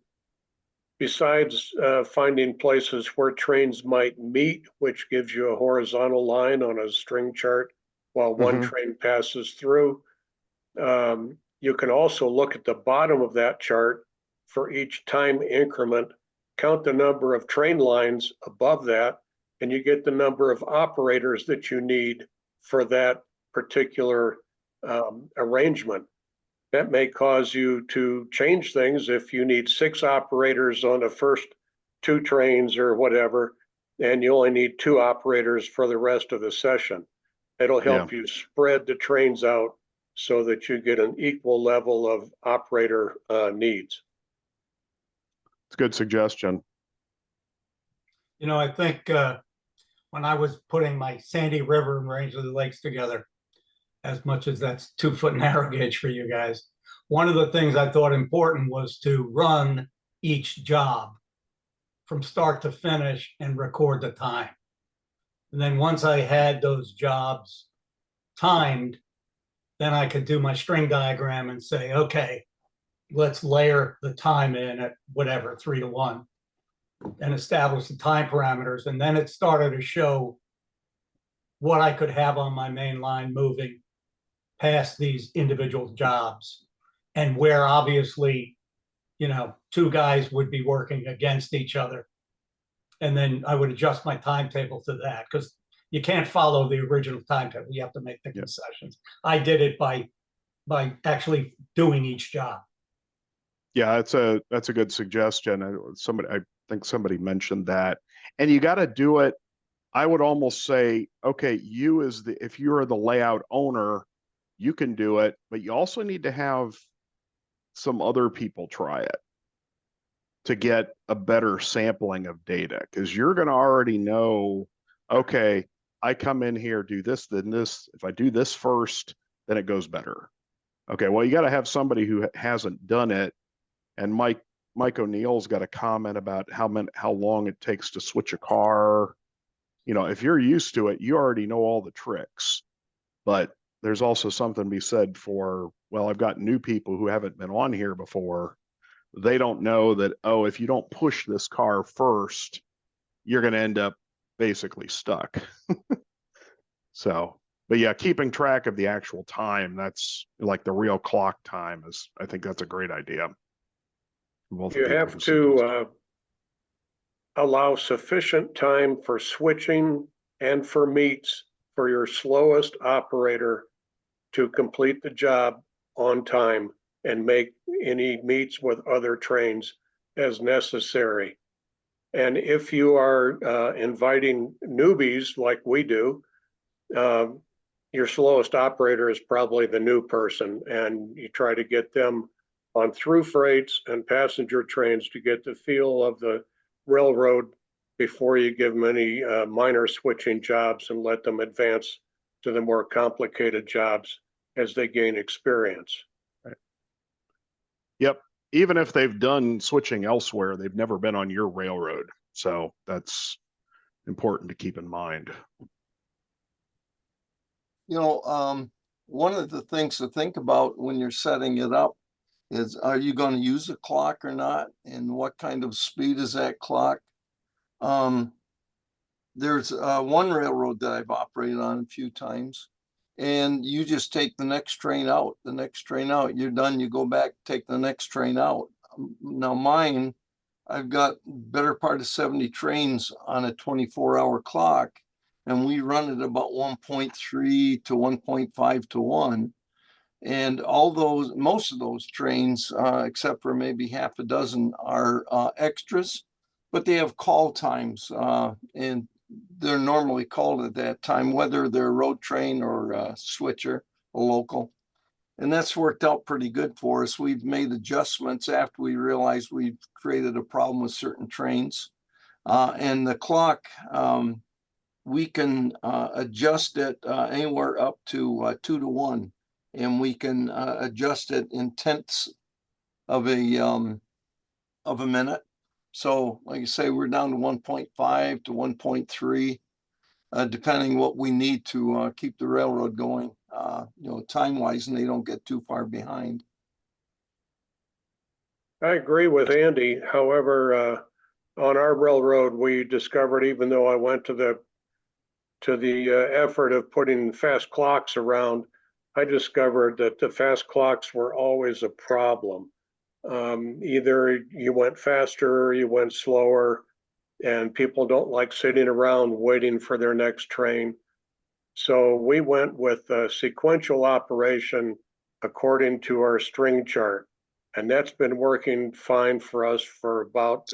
besides finding places where trains might meet, which gives you a horizontal line on a string chart while one train passes through, you can also look at the bottom of that chart for each time increment, count the number of train lines above that, and you get the number of operators that you need for that particular arrangement. That may cause you to change things if you need 6 operators on the first 2 trains or whatever, and you only need 2 operators for the rest of the session. It'll help you spread the trains out so that you get an equal level of operator needs. It's a good suggestion. I think when I was putting my Sandy River and Rangeley Lakes together, as much as that's 2-foot narrow gauge for you guys, one of the things I thought important was to run each job from start to finish and record the time. And then once I had those jobs timed, then I could do my string diagram and say, okay, let's layer the time in at whatever, 3-to-1, and establish the time parameters. And then it started to show what I could have on my main line moving past these individual jobs, and where obviously, 2 guys would be working against each other. And then I would adjust my timetable to that, because you can't follow the original timetable. You have to make the concessions. I did it by actually doing each job. Yeah, that's a good suggestion. I think somebody mentioned that, and you got to do it. I would almost say, okay, if you are the layout owner, you can do it, but you also need to have some other people try it to get a better sampling of data, because you're going to already know, okay, I come in here, do this, then this. If I do this first, then it goes better. Okay, well, you got to have somebody who hasn't done it. And Mike O'Neill's got a comment about how long it takes to switch a car. If you're used to it, you already know all the tricks. But there's also something to be said for, well, I've got new people who haven't been on here before. They don't know that, oh, if you don't push this car first, you're going to end up basically stuck. So, but yeah, keeping track of the actual time, that's like the real clock time, I think that's a great idea. You have to allow sufficient time for switching and for meets for your slowest operator to complete the job on time and make any meets with other trains as necessary. And if you are inviting newbies like we do, your slowest operator is probably the new person, and you try to get them on through freights and passenger trains to get the feel of the railroad before you give them any minor switching jobs and let them advance to the more complicated jobs as they gain experience. Right. Yep. Even if they've done switching elsewhere, they've never been on your railroad. So that's important to keep in mind. One of the things to think about when you're setting it up is, are you going to use a clock or not? And what kind of speed is that clock? There's one railroad that I've operated on a few times, and you just take the next train out, you're done, you go back, take the next train out. Now mine, I've got better part of 70 trains on a 24-hour clock, and we run it about 1.3 to 1.5 to 1. And most of those trains, except for maybe half a dozen, are extras, but they have call times, and they're normally called at that time, whether they're a road train or a switcher, a local. And that's worked out pretty good for us. We've made adjustments after we realized we've created a problem with certain trains. And the clock, we can adjust it anywhere up to 2 to 1. And we can adjust it in tenths of a minute. So like I say, we're down to 1.5 to 1.3, depending what we need to keep the railroad going, time-wise, and they don't get too far behind. I agree with Andy. However, on our railroad, we discovered, even though I went to the effort of putting fast clocks around, I discovered that the fast clocks were always a problem. Either you went faster or you went slower, and people don't like sitting around waiting for their next train. So we went with a sequential operation according to our string chart. And that's been working fine for us for about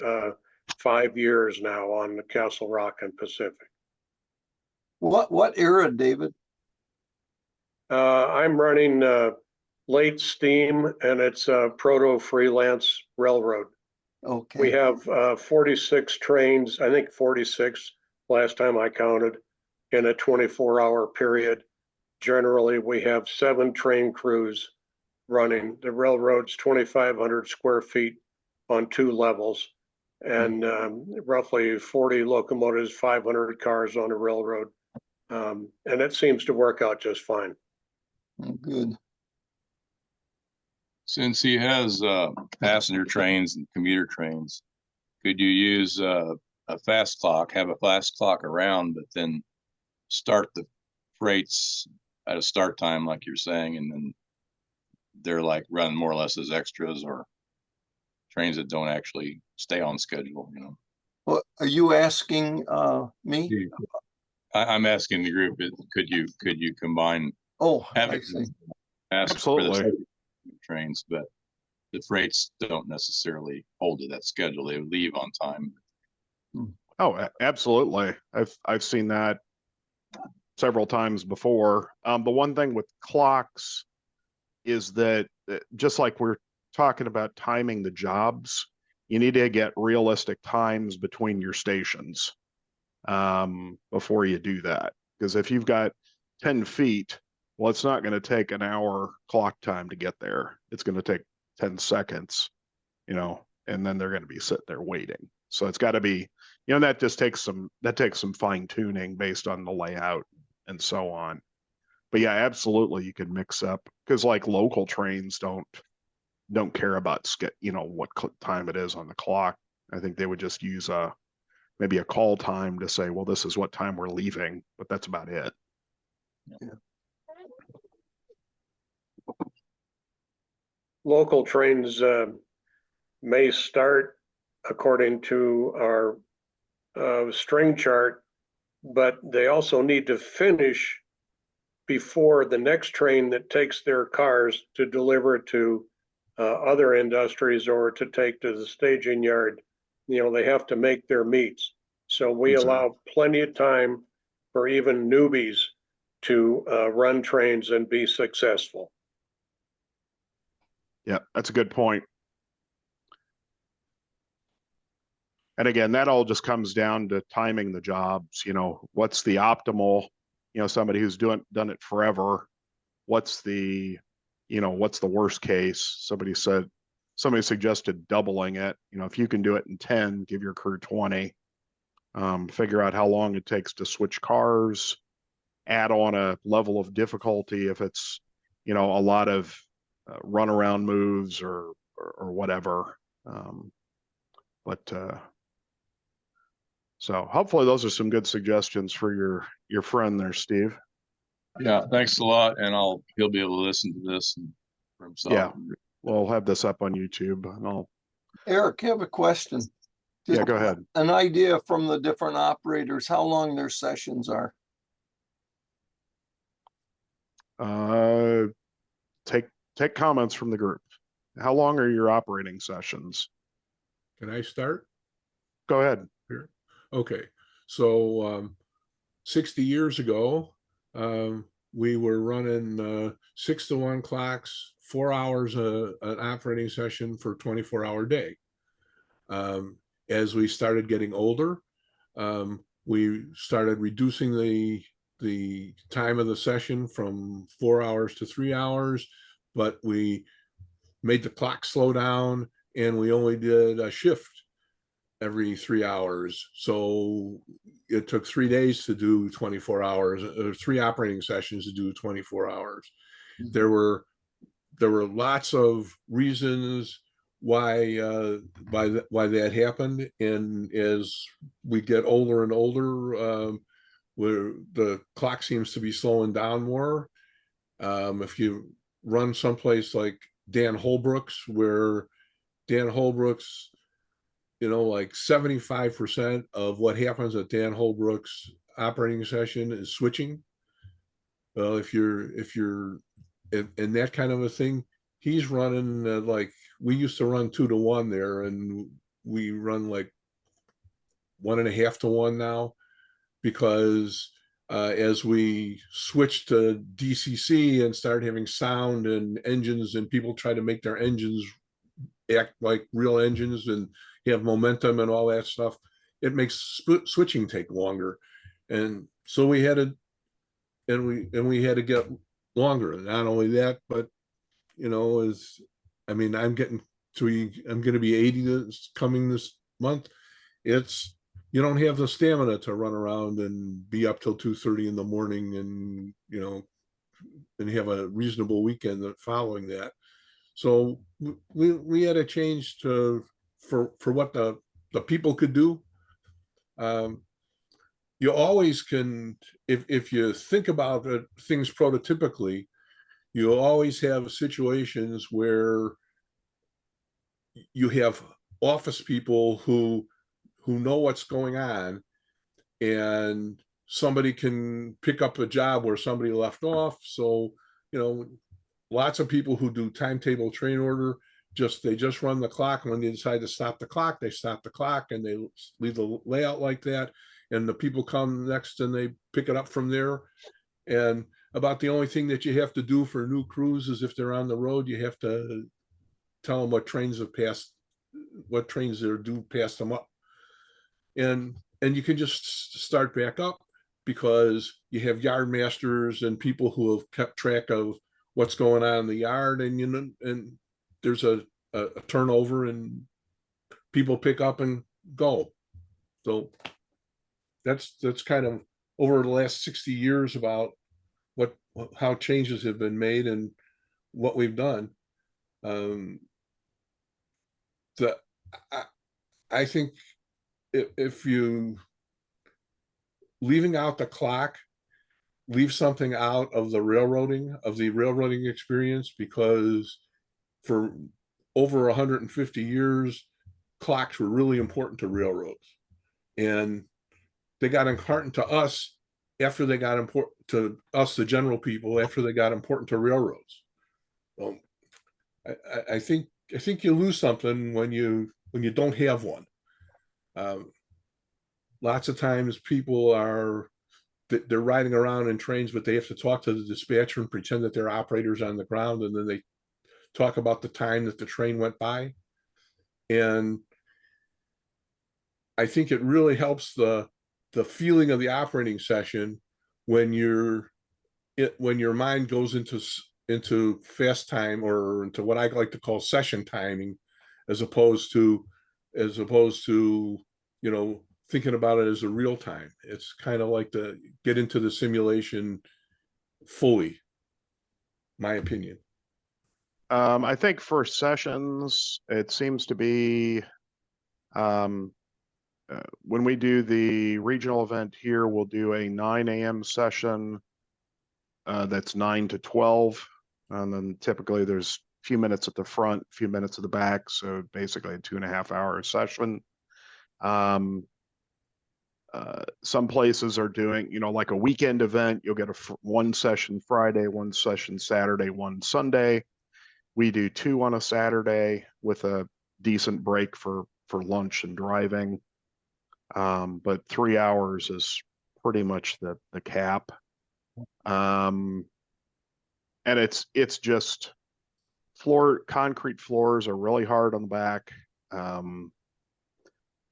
5 years now on the Castle Rock and Pacific. What era, David? I'm running late steam, and it's a proto-freelance railroad. Okay. We have 46 trains, I think 46 last time I counted, in a 24-hour period. Generally, we have 7 train crews running. The railroad's 2,500 square feet on 2 levels, and roughly 40 locomotives, 500 cars on the railroad. And it seems to work out just fine. Good. Since he has passenger trains and commuter trains, could you use a fast clock, have a fast clock around, but then start the freights at a start time, like you're saying, and then they're like run more or less as extras or trains that don't actually stay on schedule, Well, are you asking me? I'm asking the group, could you combine I see. Absolutely. Trains, but the freights don't necessarily hold to that schedule. They leave on time. Oh, absolutely. I've seen that several times before. The one thing with clocks is that just like we're talking about timing the jobs, you need to get realistic times between your stations before you do that. Because if you've got 10 feet, well, it's not going to take an hour clock time to get there. It's going to take 10 seconds, and then they're going to be sitting there waiting. So it's got to be, that just takes some fine tuning based on the layout and so on. But yeah, absolutely, you can mix up, because like local trains don't care about what time it is on the clock. I think they would just use maybe a call time to say, well, this is what time we're leaving, but that's about it. Yeah. Local trains may start according to our string chart, but they also need to finish before the next train that takes their cars to deliver to other industries or to take to the staging yard they have to make their meets. So we Exactly. allow plenty of time for even newbies to run trains and be successful. Yeah, that's a good point. And again, that all just comes down to timing the jobs. What's the optimal, somebody who's done it forever. What's the worst case? Somebody suggested doubling it. If you can do it in 10, give your crew 20. Figure out how long it takes to switch cars, add on a level of difficulty if it's, a lot of runaround moves or whatever. So hopefully those are some good suggestions for your friend there, Steve. Yeah, thanks a lot. And he'll be able to listen to this for himself. Yeah, we'll have this up on YouTube, and Eric, I have a question. Yeah, go ahead. An idea from the different operators, how long their sessions are. Take comments from the group. How long are your operating sessions? Can I start? Go ahead. Here. Okay. So 60 years ago, we were running 6 to 1 clocks, 4 hours an operating session for 24-hour day. As we started getting older, we started reducing the time of the session from 4 hours to 3 hours, but we made the clock slow down, and we only did a shift every 3 hours. So it took 3 days to do 24 hours, or 3 operating sessions to do 24 hours. Mm-hmm. There were lots of reasons why that happened, and as we get older and older, where the clock seems to be slowing down more. If you run someplace like Dan Holbrook's, where Dan Holbrook's, like 75% of what happens at Dan Holbrook's operating session is switching. Well, if you're in that kind of a thing, he's running like we used to run 2 to 1 there, and we run like 1.5 to 1 now, because as we switch to DCC and start having sound and engines, and people try to make their engines act like real engines and have momentum and all that stuff, it makes switching take longer. And so we had to had to get longer. Not only that, but I'm going to be 80 coming this month. You don't have the stamina to run around and be up till 2:30 in the morning, and and have a reasonable weekend following that. So we had a change for what the people could do. You always can, if you think about things prototypically, you always have situations where you have office people who know what's going on, and somebody can pick up a job where somebody left off. So, lots of people who do timetable train order, they just run the clock. And when they decide to stop the clock, they stop the clock, and they leave the layout like that. And the people come next and they pick it up from there. And about the only thing that you have to do for new crews is, if they're on the road, you have to tell them what trains have passed, what trains they're due past them up. And you can just start back up, because you have yard masters and people who have kept track of what's going on in the yard, and and there's a turnover, and people pick up and go. So that's kind of over the last 60 years about how changes have been made and what we've done. I think if you leaving out the clock, leave something out of the railroading experience, because for over 150 years, clocks were really important to railroads, and they got important to us after they got important to us, the general people, after they got important to railroads. So I think you lose something when you don't have one. Lots of times people they're riding around in trains, but they have to talk to the dispatcher and pretend that they're operators on the ground, and then they talk about the time that the train went by. And I think it really helps the feeling of the operating session when your mind goes into fast time, or into what I like to call session timing, as opposed to thinking about it as a real time. It's kind of like to get into the simulation fully, my opinion. I think for sessions, it seems to be when we do the regional event here, we'll do a 9 a.m. session that's 9 to 12. And then typically there's a few minutes at the front, a few minutes at the back. So basically a 2.5 hour session. Some places are doing, like a weekend event, you'll get one session Friday, one session Saturday, one Sunday. We do 2 on a Saturday with a decent break for lunch and driving. But 3 hours is pretty much the cap. And it's just concrete floors are really hard on the back.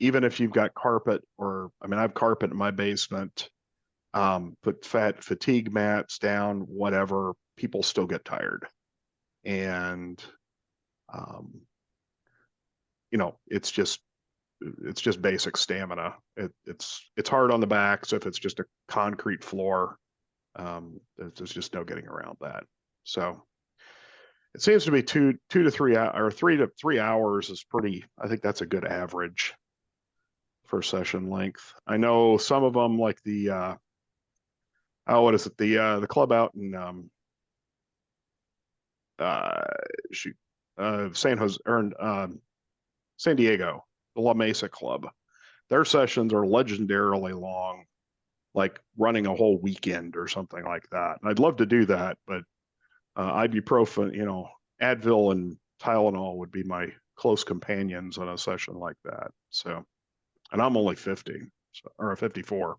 Even if you've got carpet, I have carpet in my basement, put fatigue mats down, whatever, people still get tired. And, it's just basic stamina. It's hard on the back. So if it's just a concrete floor, there's just no getting around that. So it seems to be 2 to 3 or 3 to 3 hours is pretty, I think that's a good average for session length. I know some of them, like the what is it? The club out in San Diego, the La Mesa Club. Their sessions are legendarily long, like running a whole weekend or something like that. And I'd love to do that, but ibuprofen, Advil and Tylenol would be my close companions on a session like that. So, and I'm only 50 or 54.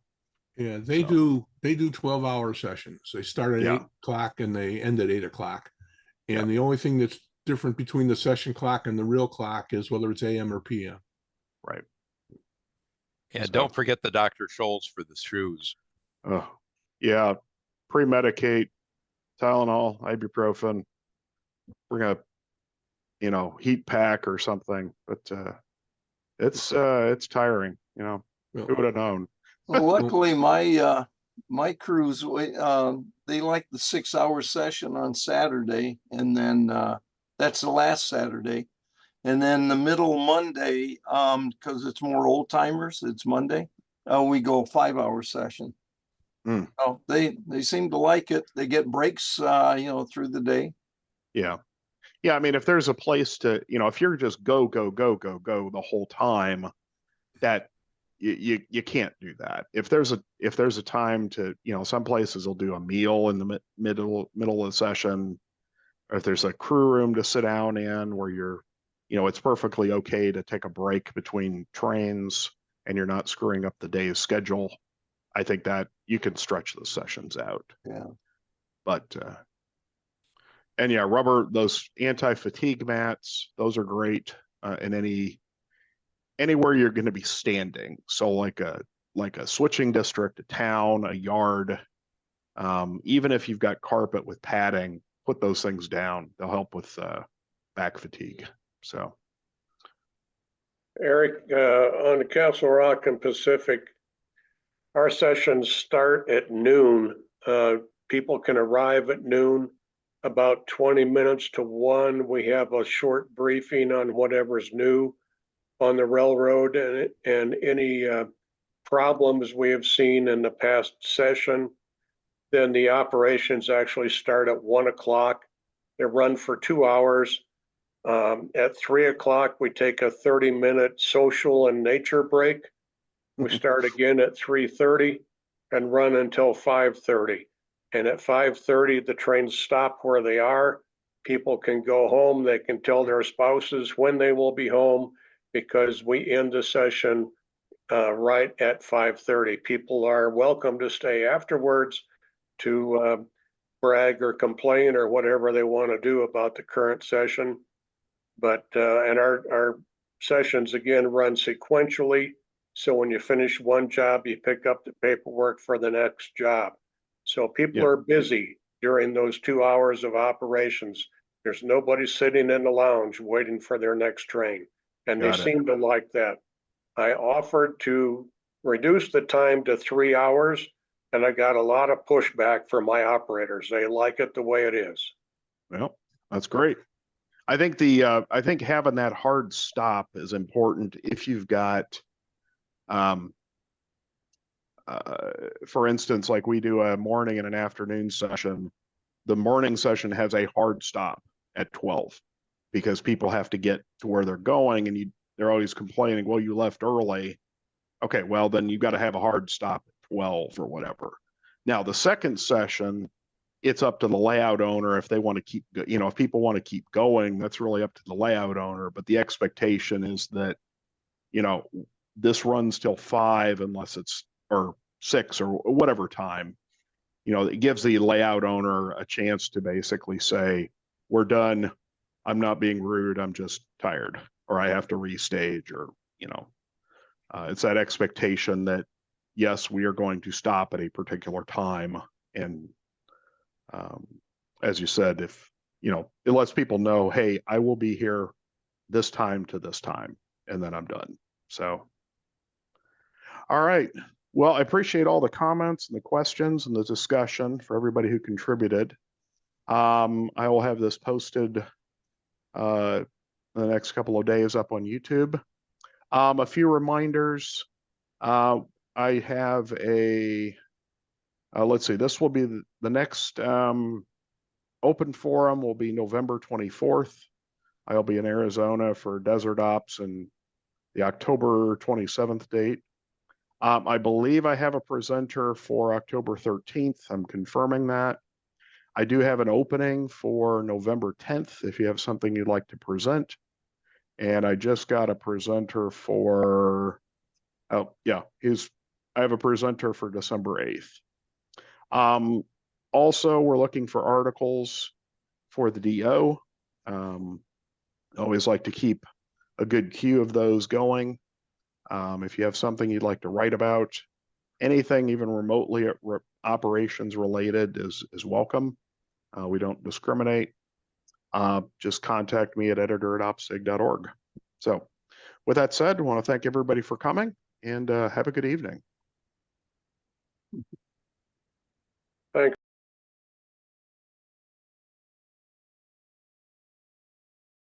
Yeah, they do 12-hour sessions. They start at 8 o'clock and they end at 8 o'clock. And the only thing that's different between the session clock and the real clock is whether it's AM or PM. Right. Yeah, so, don't forget the Dr. Scholl's for the shoes. Oh, yeah. Pre-medicate, Tylenol, ibuprofen. Bring a, heat pack or something. But it's tiring, Who would have known? Well, luckily my crews, they like the 6-hour session on Saturday, and then that's the last Saturday. And then the middle Monday, because it's more old timers, it's Monday, we go 5-hour session. Oh, they seem to like it. They get breaks, through the day. Yeah. Yeah. I mean, if there's a place to, if you're just go the whole time, that you can't do that. If there's a time to, some places will do a meal in the middle of the session, or if there's a crew room to sit down in where you're, it's perfectly okay to take a break between trains and you're not screwing up the day's schedule. I think that you can stretch the sessions out. Yeah. But, and yeah, those anti-fatigue mats, those are great in anywhere you're going to be standing. So like a switching district, a town, a yard, even if you've got carpet with padding, put those things down. They'll help with back fatigue. So, Eric, on the Castle Rock and Pacific, our sessions start at noon. People can arrive at noon. About 20 minutes to 1, we have a short briefing on whatever's new on the railroad and any problems we have seen in the past session. Then the operations actually start at 1 o'clock. They run for 2 hours. At 3 o'clock, we take a 30-minute social and nature break. We start again at 3:30 and run until 5:30. And at 5:30, the trains stop where they are. People can go home. They can tell their spouses when they will be home, because we end the session right at 5:30. People are welcome to stay afterwards to brag or complain or whatever they want to do about the current session. But and our sessions again run sequentially. So when you finish one job, you pick up the paperwork for the next job. So people Yeah. are busy during those 2 hours of operations. There's nobody sitting in the lounge waiting for their next train. And they Got it. seem to like that. I offered to reduce the time to 3 hours, and I got a lot of pushback from my operators. They like it the way it is. Well, that's great. I think I think having that hard stop is important if you've got, for instance, like we do a morning and an afternoon session. The morning session has a hard stop at 12 because people have to get to where they're going, and they're always complaining, well, you left early. Okay, well, then you've got to have a hard stop at 12 or whatever. Now, the second session, it's up to the layout owner if they want to keep, if people want to keep going, that's really up to the layout owner. But the expectation is that, this runs till 5 unless it's, or 6 or whatever time. It gives the layout owner a chance to basically say, we're done. I'm not being rude. I'm just tired, or I have to restage, or, it's that expectation that, yes, we are going to stop at a particular time. And as you said, if, it lets people know, hey, I will be here this time to this time, and then I'm done. So, all right. Well, I appreciate all the comments and the questions and the discussion for everybody who contributed. I will have this posted the next couple of days up on YouTube. A few reminders. I have let's see, this will be the next open forum will be November 24th. I'll be in Arizona for Desert Ops and the October 27th date. I believe I have a presenter for October 13th. I'm confirming that. I do have an opening for November 10th if you have something you'd like to present. And I just got a presenter for, I have a presenter for December 8th. Also, we're looking for articles for the DO. Always like to keep a good queue of those going. If you have something you'd like to write about, anything even remotely operations related is welcome. We don't discriminate. Just contact me at editor@opsig.org. So with that said, I want to thank everybody for coming, and have a good evening. Thanks.